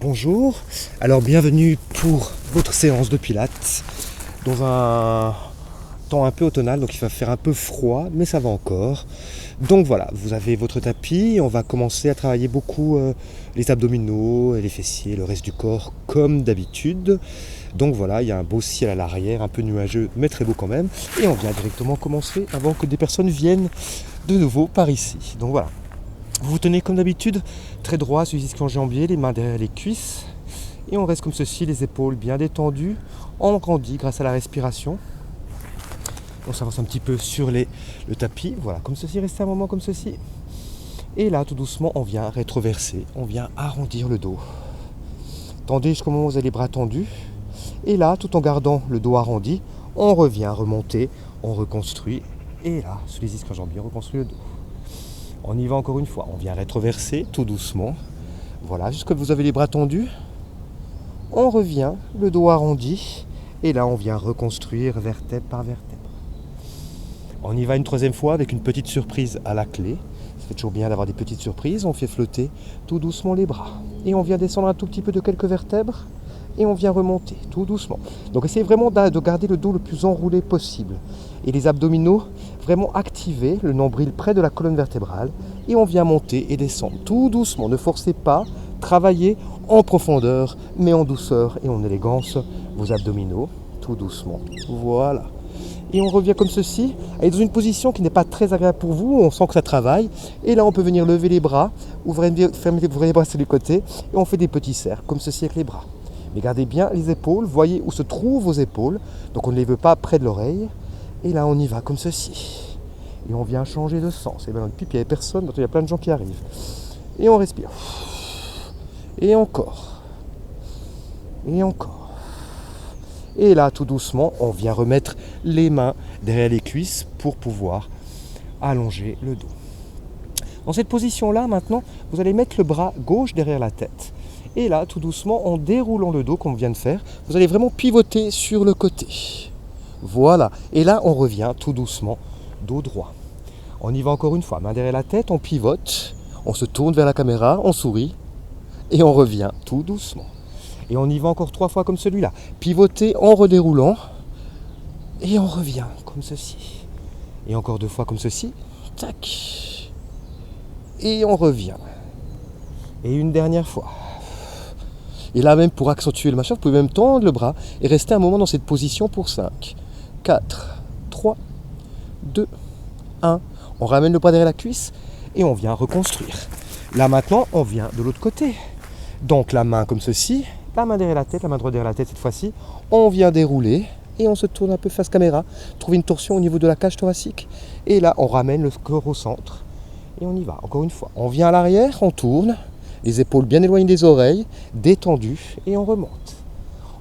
Bonjour, alors bienvenue pour votre séance de pilates dans un temps un peu automnal, donc il va faire un peu froid, mais ça va encore. Donc voilà, vous avez votre tapis, on va commencer à travailler beaucoup les abdominaux, les fessiers, le reste du corps comme d'habitude. Donc voilà, il y a un beau ciel à l'arrière, un peu nuageux, mais très beau quand même. Et on vient directement commencer avant que des personnes viennent de nouveau par ici. Donc voilà. Vous vous tenez comme d'habitude, très droit sur les ischio-jambiers, les mains derrière les cuisses. Et on reste comme ceci, les épaules bien détendues. On grandit grâce à la respiration. On s'avance un petit peu sur le tapis. Voilà, comme ceci, restez un moment comme ceci. Et là, tout doucement, on vient rétroverser. On vient arrondir le dos. Tendez jusqu'au moment où vous avez les bras tendus. Et là, tout en gardant le dos arrondi, on revient remonter, on reconstruit. Et là, sur les ischio-jambiers, on reconstruit le dos. On y va encore une fois, on vient rétroverser tout doucement. Voilà, jusqu'à ce que vous avez les bras tendus. On revient, le dos arrondi. Et là, on vient reconstruire vertèbre par vertèbre. On y va une troisième fois avec une petite surprise à la clé. Ça fait toujours bien d'avoir des petites surprises. On fait flotter tout doucement les bras. Et on vient descendre un tout petit peu de quelques vertèbres. Et on vient remonter tout doucement. Donc essayez vraiment de garder le dos le plus enroulé possible. Et les abdominaux vraiment activés, le nombril près de la colonne vertébrale. Et on vient monter et descendre tout doucement. Ne forcez pas, travaillez en profondeur, mais en douceur et en élégance vos abdominaux, tout doucement. Voilà. Et on revient comme ceci, et dans une position qui n'est pas très agréable pour vous, on sent que ça travaille. Et là, on peut venir lever les bras, ouvrez les bras sur les côtés, et on fait des petits cercles, comme ceci avec les bras. Mais gardez bien les épaules, voyez où se trouvent vos épaules. Donc on ne les veut pas près de l'oreille. Et là on y va comme ceci. Et on vient changer de sens. Et bien dans le pipe, il n'y avait personne, donc il y a plein de gens qui arrivent. Et on respire. Et encore. Et encore. Et là tout doucement, on vient remettre les mains derrière les cuisses pour pouvoir allonger le dos. Dans cette position-là, maintenant, vous allez mettre le bras gauche derrière la tête. Et là, tout doucement, en déroulant le dos, comme on vient de faire, vous allez vraiment pivoter sur le côté. Voilà. Et là, on revient tout doucement, dos droit. On y va encore une fois. Main derrière la tête, on pivote, on se tourne vers la caméra, on sourit, et on revient tout doucement. Et on y va encore 3 fois comme celui-là. Pivoter en redéroulant, et on revient comme ceci. Et encore 2 fois comme ceci. Tac. Et on revient. Et une dernière fois. Et là même pour accentuer le machin, vous pouvez même tendre le bras et rester un moment dans cette position pour 5, 4, 3, 2, 1. On ramène le bras derrière la cuisse et on vient reconstruire. Là maintenant, on vient de l'autre côté. Donc la main comme ceci, la main derrière la tête, la main droite derrière la tête cette fois-ci. On vient dérouler et on se tourne un peu face caméra. Trouver une torsion au niveau de la cage thoracique. Et là, on ramène le corps au centre. Et on y va, encore une fois. On vient à l'arrière, on tourne. Les épaules bien éloignées des oreilles, détendues, et on remonte.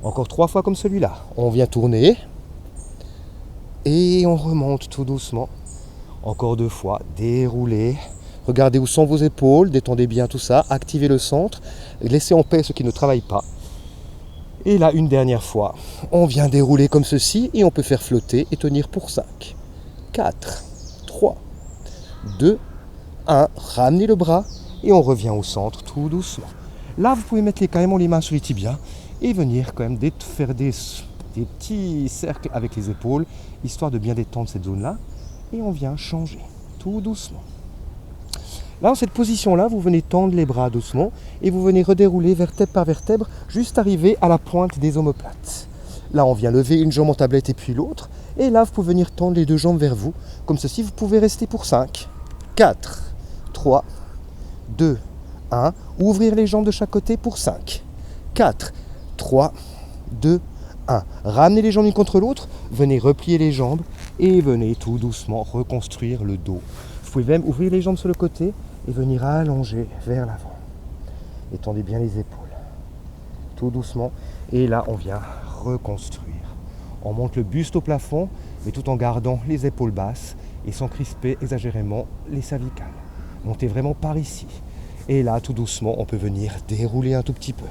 Encore 3 fois comme celui-là. On vient tourner, et on remonte tout doucement. Encore 2 fois, dérouler. Regardez où sont vos épaules, détendez bien tout ça, activez le centre, laissez en paix ceux qui ne travaillent pas. Et là, une dernière fois, on vient dérouler comme ceci, et on peut faire flotter et tenir pour 5, 4, 3, 2, 1. Ramenez le bras. Et on revient au centre tout doucement. Là, vous pouvez mettre carrément les mains sur les tibias et venir quand même faire des petits cercles avec les épaules, histoire de bien détendre cette zone-là. Et on vient changer tout doucement. Là, dans cette position-là, vous venez tendre les bras doucement et vous venez redérouler vertèbre par vertèbre, juste arriver à la pointe des omoplates. Là, on vient lever une jambe en tablette et puis l'autre. Et là, vous pouvez venir tendre les 2 jambes vers vous. Comme ceci, vous pouvez rester pour 5, 4, 3, 2, 1. Ouvrir les jambes de chaque côté pour 5, 4, 3, 2, 1. Ramenez les jambes l'une contre l'autre. Venez replier les jambes et venez tout doucement reconstruire le dos. Vous pouvez même ouvrir les jambes sur le côté et venir allonger vers l'avant. Étendez bien les épaules. Tout doucement. Et là, on vient reconstruire. On monte le buste au plafond, mais tout en gardant les épaules basses et sans crisper exagérément les cervicales. Montez vraiment par ici. Et là, tout doucement, on peut venir dérouler un tout petit peu.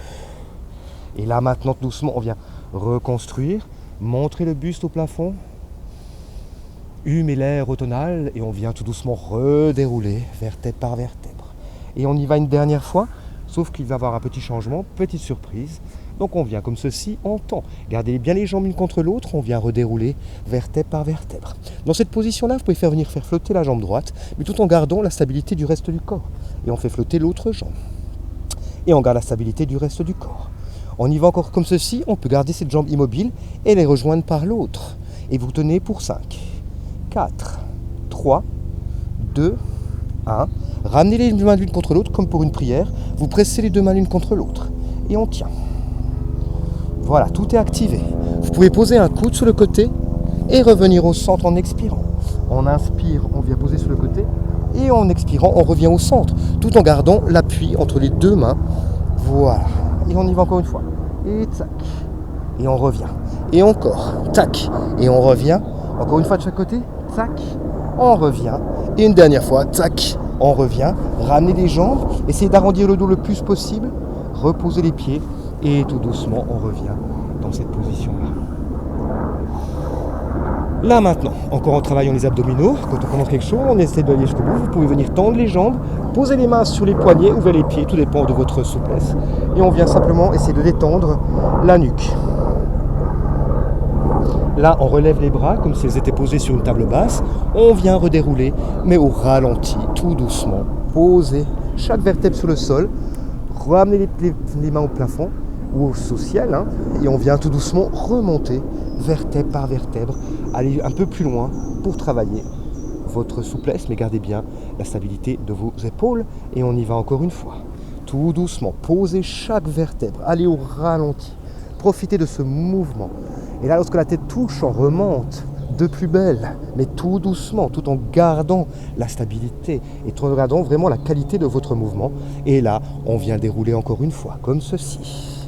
Et là, maintenant, tout doucement, on vient reconstruire, montrer le buste au plafond, humer l'air au tonal, et on vient tout doucement redérouler vertèbre par vertèbre. Et on y va une dernière fois. Sauf qu'il va y avoir un petit changement, petite surprise. Donc on vient comme ceci, on tend. Gardez bien les jambes l'une contre l'autre, on vient redérouler vertèbre par vertèbre. Dans cette position-là, vous pouvez faire flotter la jambe droite, mais tout en gardant la stabilité du reste du corps. Et on fait flotter l'autre jambe. Et on garde la stabilité du reste du corps. On y va encore comme ceci, on peut garder cette jambe immobile et les rejoindre par l'autre. Et vous tenez pour 5, 4, 3, 2, 1. Ramenez les mains l'une contre l'autre comme pour une prière. Vous pressez les deux mains l'une contre l'autre. Et on tient. Voilà, tout est activé. Vous pouvez poser un coude sur le côté et revenir au centre en expirant. On inspire, on vient poser sur le côté. Et en expirant, on revient au centre. Tout en gardant l'appui entre les deux mains. Voilà. Et on y va encore une fois. Et tac. Et on revient. Et encore. Tac. Et on revient. Encore une fois de chaque côté. Tac. On revient. Et une dernière fois. Tac. On revient. Ramenez les jambes. Essayez d'arrondir le dos le plus possible. Reposez les pieds. Et tout doucement, on revient dans cette position-là. Là maintenant, encore en travaillant les abdominaux, quand on commence quelque chose, on essaie d'aller jusqu'au bout. Vous pouvez venir tendre les jambes, poser les mains sur les poignets, ouvrir les pieds, tout dépend de votre souplesse. Et on vient simplement essayer de détendre la nuque. Là, on relève les bras comme s'ils étaient posés sur une table basse. On vient redérouler, mais au ralenti, tout doucement. Posez chaque vertèbre sur le sol. Ramenez les mains au plafond ou au ciel, hein, et on vient tout doucement remonter vertèbre par vertèbre, aller un peu plus loin pour travailler votre souplesse, mais gardez bien la stabilité de vos épaules. Et on y va encore une fois, tout doucement, posez chaque vertèbre, allez au ralenti, profitez de ce mouvement. Et là, lorsque la tête touche, on remonte de plus belle, mais tout doucement, tout en gardant la stabilité et tout en gardant vraiment la qualité de votre mouvement. Et là, on vient dérouler encore une fois, comme ceci.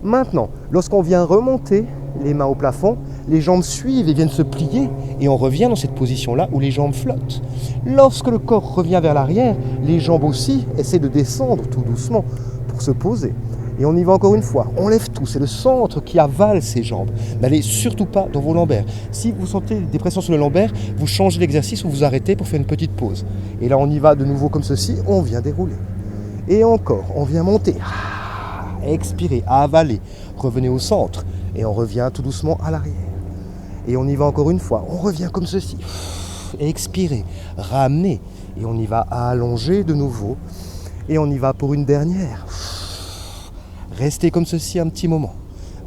Maintenant, lorsqu'on vient remonter les mains au plafond, les jambes suivent et viennent se plier et on revient dans cette position-là où les jambes flottent. Lorsque le corps revient vers l'arrière, les jambes aussi essaient de descendre tout doucement pour se poser. Et on y va encore une fois, on lève tout, c'est le centre qui avale ses jambes. N'allez surtout pas dans vos lombaires. Si vous sentez des pressions sur le lombaire, vous changez l'exercice ou vous arrêtez pour faire une petite pause. Et là on y va de nouveau comme ceci, on vient dérouler. Et encore, on vient monter. Expirez, avalez, revenez au centre et on revient tout doucement à l'arrière. Et on y va encore une fois, on revient comme ceci. Expirez, ramenez et on y va allonger de nouveau. Et on y va pour une dernière. Restez comme ceci un petit moment.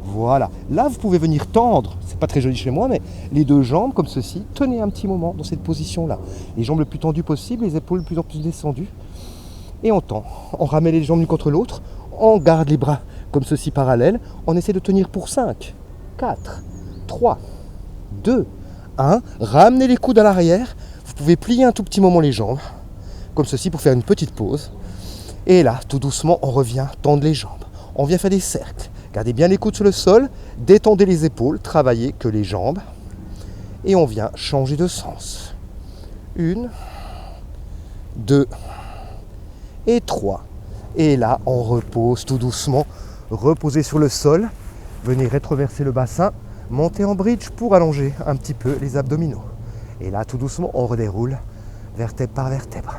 Voilà, là vous pouvez venir tendre, c'est pas très joli chez moi, mais les deux jambes comme ceci, tenez un petit moment dans cette position-là. Les jambes le plus tendues possible, les épaules de plus en plus descendues. Et on tend, on ramène les jambes l'une contre l'autre. On garde les bras comme ceci parallèles. On essaie de tenir pour 5, 4, 3, 2, 1. Ramenez les coudes à l'arrière. Vous pouvez plier un tout petit moment les jambes, comme ceci pour faire une petite pause. Et là, tout doucement, on revient tendre les jambes. On vient faire des cercles. Gardez bien les coudes sur le sol. Détendez les épaules. Travaillez que les jambes. Et on vient changer de sens. 1, 2 et 3. Et là, on repose tout doucement, reposez sur le sol, venez rétroverser le bassin, montez en bridge pour allonger un petit peu les abdominaux. Et là, tout doucement, on redéroule vertèbre par vertèbre.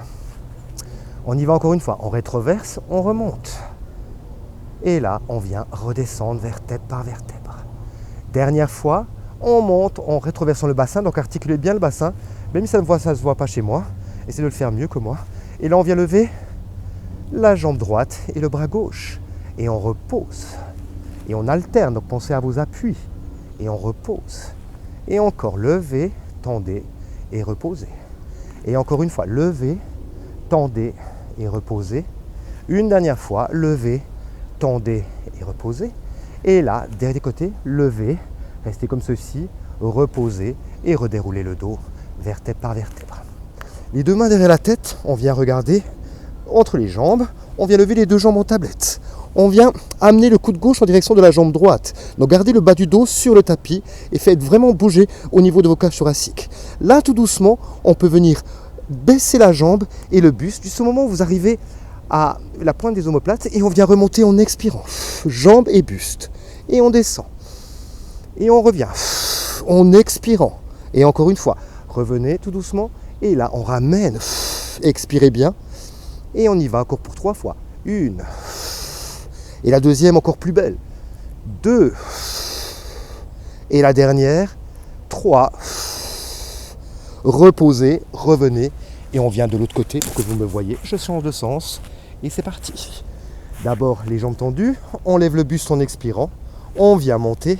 On y va encore une fois, on rétroverse, on remonte. Et là, on vient redescendre vertèbre par vertèbre. Dernière fois, on monte en rétroversant le bassin, donc articulez bien le bassin, même si ça ne se voit pas chez moi, essayez de le faire mieux que moi. Et là, on vient lever la jambe droite et le bras gauche. Et on repose. Et on alterne, donc pensez à vos appuis. Et on repose. Et encore, levez, tendez et reposez. Et encore une fois, levez, tendez et reposez. Une dernière fois, levez, tendez et reposez. Et là, derrière les côtés, levez, restez comme ceci, reposez et redéroulez le dos, vertèbre par vertèbre. Les deux mains derrière la tête, on vient regarder entre les jambes, on vient lever les deux jambes en tablette. On vient amener le coude gauche en direction de la jambe droite. Donc gardez le bas du dos sur le tapis et faites vraiment bouger au niveau de vos cages thoraciques. Là, tout doucement, on peut venir baisser la jambe et le buste jusqu'au moment où vous arrivez à la pointe des omoplates et on vient remonter en expirant. Jambes et buste. Et on descend. Et on revient en expirant. Et encore une fois, revenez tout doucement. Et là, on ramène. Expirez bien. Et on y va encore pour 3 fois. 1. Et la deuxième encore plus belle. 2. Et la dernière. 3. Reposez, revenez. Et on vient de l'autre côté pour que vous me voyez. Je change de sens. Et c'est parti. D'abord les jambes tendues. On lève le buste en expirant. On vient monter.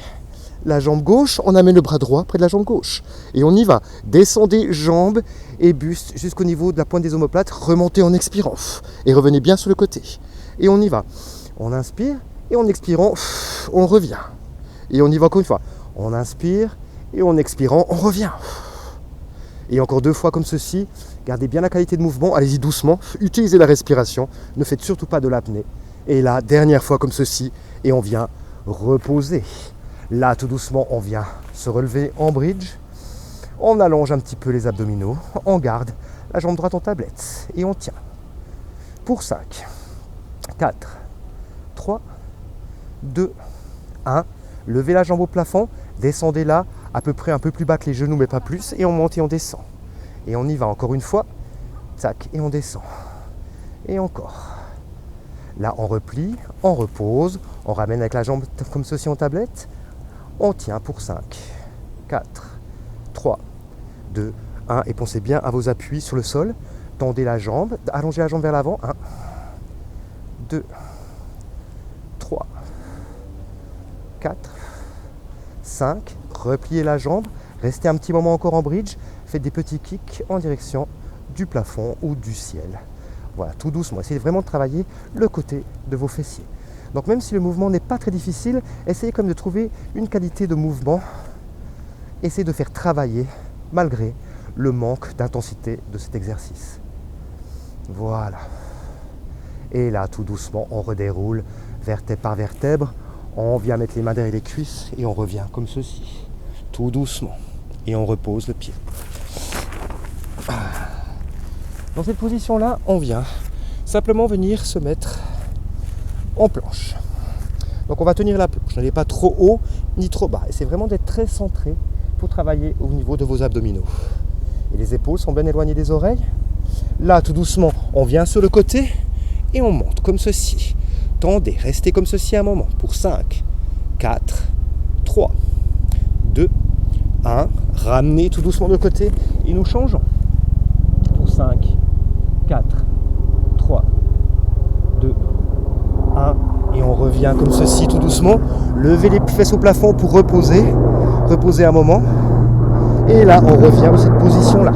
La jambe gauche, on amène le bras droit près de la jambe gauche. Et on y va. Descendez jambes et buste jusqu'au niveau de la pointe des omoplates. Remontez en expirant. Et revenez bien sur le côté. Et on y va. On inspire et en expirant, on revient. Et on y va encore une fois. On inspire et en expirant, on revient. Et encore 2 fois comme ceci. Gardez bien la qualité de mouvement. Allez-y doucement. Utilisez la respiration. Ne faites surtout pas de l'apnée. Et là, dernière fois comme ceci. Et on vient reposer. Là, tout doucement, on vient se relever en bridge. On allonge un petit peu les abdominaux. On garde la jambe droite en tablette. Et on tient. Pour 5, 4, 3, 2, 1. Levez la jambe au plafond. Descendez là, à peu près un peu plus bas que les genoux, mais pas plus. Et on monte et on descend. Et on y va encore une fois. Tac, et on descend. Et encore. Là, on replie, on repose. On ramène avec la jambe comme ceci en tablette. On tient pour 5, 4, 3, 2, 1. Et pensez bien à vos appuis sur le sol. Tendez la jambe, allongez la jambe vers l'avant. 1, 2, 3, 4, 5. Repliez la jambe. Restez un petit moment encore en bridge. Faites des petits kicks en direction du plafond ou du ciel. Voilà, tout doucement. Essayez vraiment de travailler le côté de vos fessiers. Donc même si le mouvement n'est pas très difficile, essayez comme de trouver une qualité de mouvement. Essayez de faire travailler malgré le manque d'intensité de cet exercice. Voilà. Et là, tout doucement, on redéroule vertèbre par vertèbre. On vient mettre les mains derrière les cuisses et on revient comme ceci. Tout doucement. Et on repose le pied. Dans cette position-là, on vient simplement venir se mettre en planche. Donc on va tenir la planche. N'allez pas trop haut ni trop bas. Et c'est vraiment d'être très centré pour travailler au niveau de vos abdominaux. Et les épaules sont bien éloignées des oreilles. Là, tout doucement, on vient sur le côté et on monte comme ceci. Tendez, restez comme ceci un moment. Pour 5, 4, 3, 2, 1. Ramenez tout doucement de côté et nous changeons. Pour 5, 4, 3, 2, 1. Et on revient comme ceci tout doucement. Levez les fesses au plafond pour reposer. Reposez un moment. Et là, on revient dans cette position-là.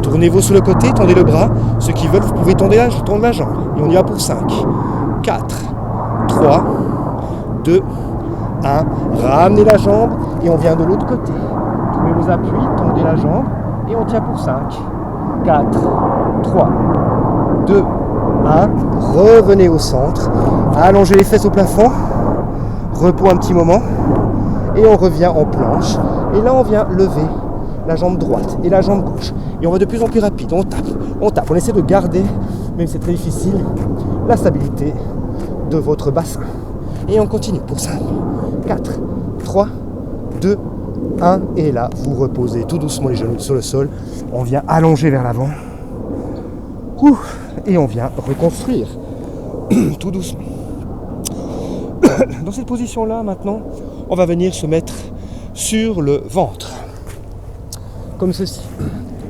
Tournez-vous sur le côté, tendez le bras. Ceux qui veulent, vous pouvez tendre la jambe. Et on y va pour 5, 4, 3, 2, 1. Ramenez la jambe et on vient de l'autre côté. Trouvez vos appuis, tendez la jambe et on tient pour 5, 4, 3, 2, 1. Revenez au centre. Allongez les fesses au plafond. Repos un petit moment. Et on revient en planche. Et là, on vient lever la jambe droite et la jambe gauche. Et on va de plus en plus rapide. On tape, on tape. On essaie de garder, même si c'est très difficile, la stabilité de votre bassin. Et on continue pour 5, 4, 3, 2, 1. Et là, vous reposez tout doucement les genoux sur le sol. On vient allonger vers l'avant. Et on vient reconstruire tout doucement. Dans cette position-là, maintenant, on va venir se mettre sur le ventre. Comme ceci.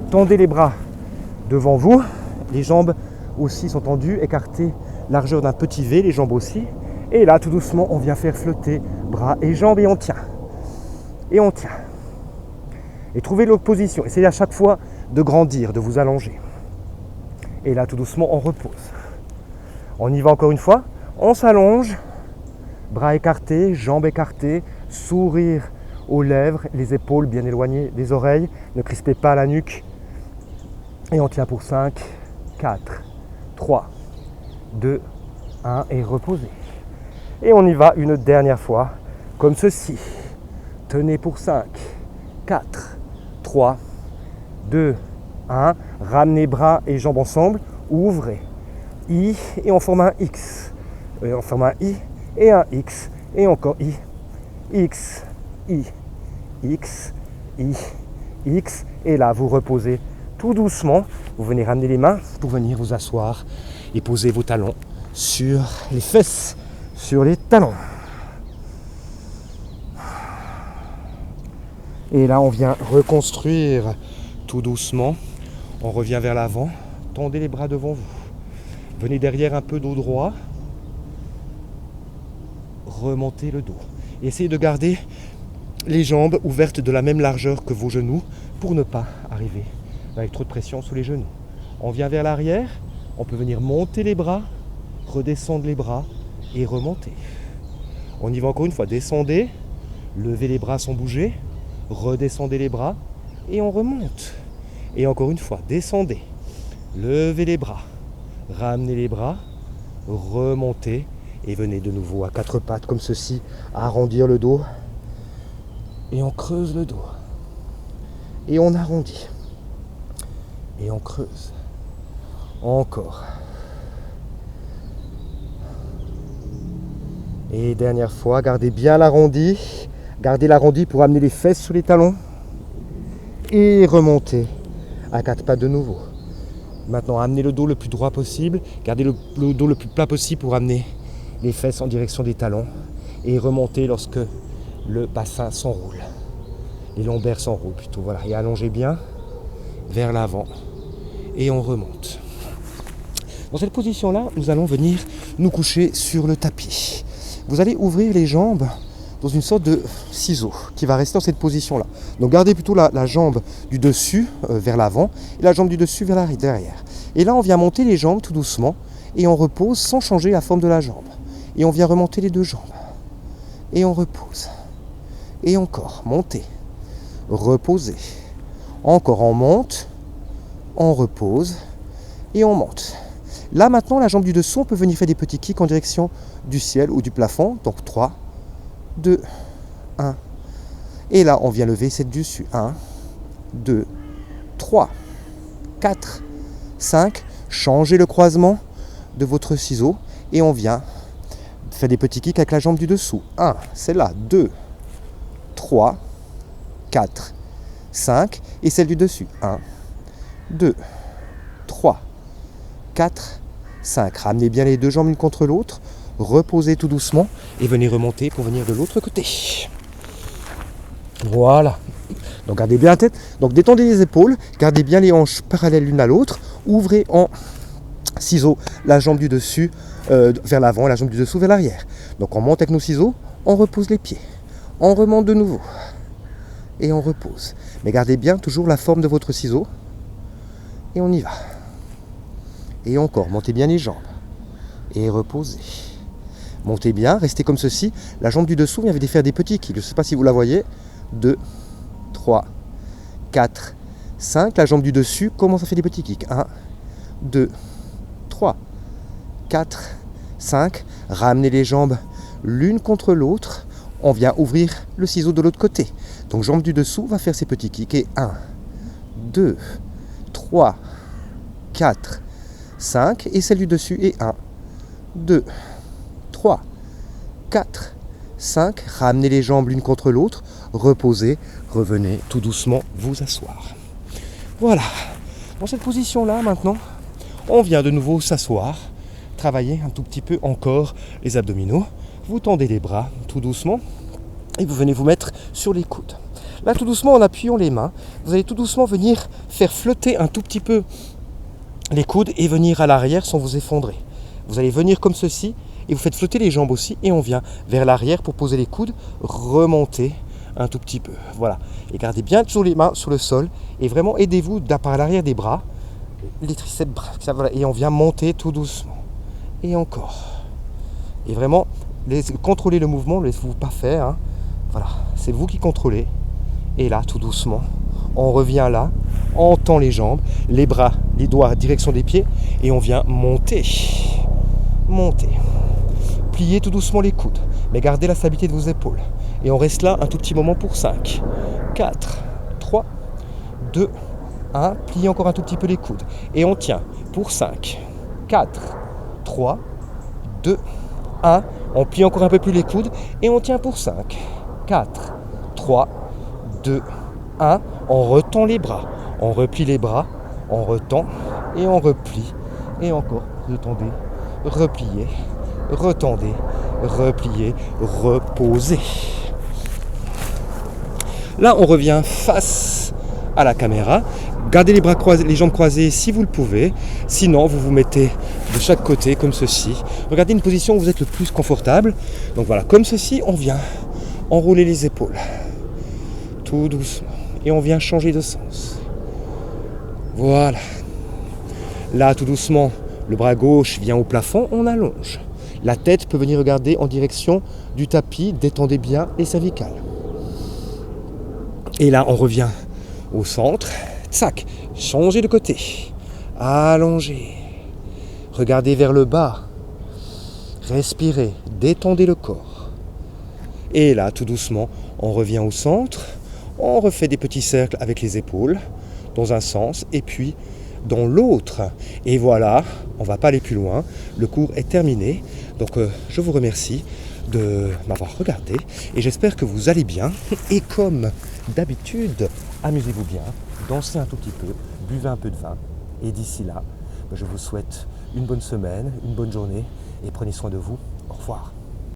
Tendez les bras devant vous. Les jambes aussi sont tendues, écartées, largeur d'un petit V, les jambes aussi. Et là, tout doucement, on vient faire flotter bras et jambes et on tient. Et on tient. Et trouvez l'autre position. Essayez à chaque fois de grandir, de vous allonger. Et là, tout doucement, on repose. On y va encore une fois. On s'allonge. Bras écartés, jambes écartées, sourire aux lèvres, les épaules bien éloignées des oreilles. Ne crispez pas la nuque. Et on tient pour 5, 4, 3, 2, 1 et reposez. Et on y va une dernière fois, comme ceci. Tenez pour 5, 4, 3, 2, 1. Ramenez bras et jambes ensemble. Ouvrez. I et on forme un X. Et on forme un I et un X. Et encore I. X, I, X, I, X. Et là, vous reposez tout doucement. Vous venez ramener les mains pour venir vous asseoir et poser vos talons sur les fesses, sur les talons. Et là, on vient reconstruire tout doucement. On revient vers l'avant. Tendez les bras devant vous. Venez derrière un peu dos droit. Remontez le dos. Et essayez de garder les jambes ouvertes de la même largeur que vos genoux pour ne pas arriver avec trop de pression sous les genoux. On vient vers l'arrière. On peut venir monter les bras, redescendre les bras et remonter. On y va encore une fois. Descendez, levez les bras sans bouger, redescendez les bras et on remonte. Et encore une fois, descendez, levez les bras, ramenez les bras, remontez et venez de nouveau à quatre pattes comme ceci, arrondir le dos et on creuse le dos. Et on arrondit. Et on creuse. Encore. Et dernière fois, gardez bien l'arrondi. Gardez l'arrondi pour amener les fesses sous les talons. Et remontez à quatre pattes de nouveau. Maintenant, amenez le dos le plus droit possible. Gardez le dos le plus plat possible pour amener les fesses en direction des talons. Et remontez lorsque le bassin s'enroule. Les lombaires s'enroulent plutôt. Voilà. Et allongez bien vers l'avant. Et on remonte. Dans cette position-là, nous allons venir nous coucher sur le tapis. Vous allez ouvrir les jambes dans une sorte de ciseau qui va rester dans cette position-là. Donc gardez plutôt la jambe du dessus vers l'avant et la jambe du dessus vers derrière. Et là, on vient monter les jambes tout doucement et on repose sans changer la forme de la jambe. Et on vient remonter les deux jambes. Et on repose. Et encore, montez. Reposez. Encore, on monte. On repose. Et on monte. Là maintenant, la jambe du dessous, on peut venir faire des petits kicks en direction du ciel ou du plafond. Donc 3, 2, 1. Et là, on vient lever cette dessus. 1, 2, 3, 4, 5. Changez le croisement de votre ciseau. Et on vient faire des petits kicks avec la jambe du dessous. 1, c'est là. 2, 3, 4, 5. Et celle du dessus. 1, 2, 3, 4, 5. Ramenez bien les deux jambes l'une contre l'autre. Reposez tout doucement et venez remonter pour venir de l'autre côté. Voilà. Donc gardez bien la tête. Donc détendez les épaules. Gardez bien les hanches parallèles l'une à l'autre. Ouvrez en ciseaux la jambe du dessus vers l'avant et la jambe du dessous vers l'arrière. Donc on monte avec nos ciseaux. On repose les pieds. On remonte de nouveau. Et on repose. Mais gardez bien toujours la forme de votre ciseau. Et on y va. Et encore, montez bien les jambes. Et reposez. Montez bien, restez comme ceci. La jambe du dessous vient faire des petits kicks. Je ne sais pas si vous la voyez. 2, 3, 4, 5. La jambe du dessus commence à faire des petits kicks. 1, 2, 3, 4, 5. Ramenez les jambes l'une contre l'autre. On vient ouvrir le ciseau de l'autre côté. Donc jambe du dessous va faire ses petits kicks. Et 1, 2, 3, 4, 5. Et celle du dessus. Et 1, 2, 3, 4, 5. Ramenez les jambes l'une contre l'autre. Reposez. Revenez tout doucement vous asseoir. Voilà. Dans cette position-là, maintenant, on vient de nouveau s'asseoir. Travailler un tout petit peu encore les abdominaux. Vous tendez les bras tout doucement. Et vous venez vous mettre sur les coudes. Là, tout doucement, en appuyant les mains, vous allez tout doucement venir faire flotter un tout petit peu les coudes et venir à l'arrière sans vous effondrer. Vous allez venir comme ceci et vous faites flotter les jambes aussi et on vient vers l'arrière pour poser les coudes, remonter un tout petit peu. Voilà. Et gardez bien toujours les mains sur le sol et vraiment aidez-vous par l'arrière des bras, les triceps, voilà. Et on vient monter tout doucement. Et encore. Et vraiment, contrôlez le mouvement, ne laissez-vous pas faire. Hein. Voilà, c'est vous qui contrôlez. Et là, tout doucement, on revient là, on tend les jambes, les bras, les doigts, direction des pieds, et on vient monter. Monter. Pliez tout doucement les coudes, mais gardez la stabilité de vos épaules. Et on reste là un tout petit moment pour 5, 4, 3, 2, 1. Pliez encore un tout petit peu les coudes. Et on tient pour 5, 4, 3, 2, 1. On plie encore un peu plus les coudes et on tient pour 5, 4, 3, 2, 1. On retend les bras, on replie les bras, on retend et on replie. Et encore, vous tendez repliez, retendez, repliez, reposez. Là, on revient face à la caméra. Gardez les bras croisés, les jambes croisées si vous le pouvez. Sinon, vous vous mettez de chaque côté comme ceci. Regardez une position où vous êtes le plus confortable. Donc voilà, comme ceci, on vient enrouler les épaules. Tout doucement. Et on vient changer de sens. Voilà. Là, tout doucement, le bras gauche vient au plafond, on allonge. La tête peut venir regarder en direction du tapis, détendez bien les cervicales. Et là, on revient au centre. Tsac, changez de côté. Allongez. Regardez vers le bas. Respirez, détendez le corps. Et là, tout doucement, on revient au centre. On refait des petits cercles avec les épaules dans un sens et puis dans l'autre. Et voilà, on ne va pas aller plus loin. Le cours est terminé. Donc je vous remercie de m'avoir regardé et j'espère que vous allez bien. Et comme d'habitude, amusez-vous bien, dansez un tout petit peu, buvez un peu de vin. Et d'ici là, je vous souhaite une bonne semaine, une bonne journée et prenez soin de vous. Au revoir.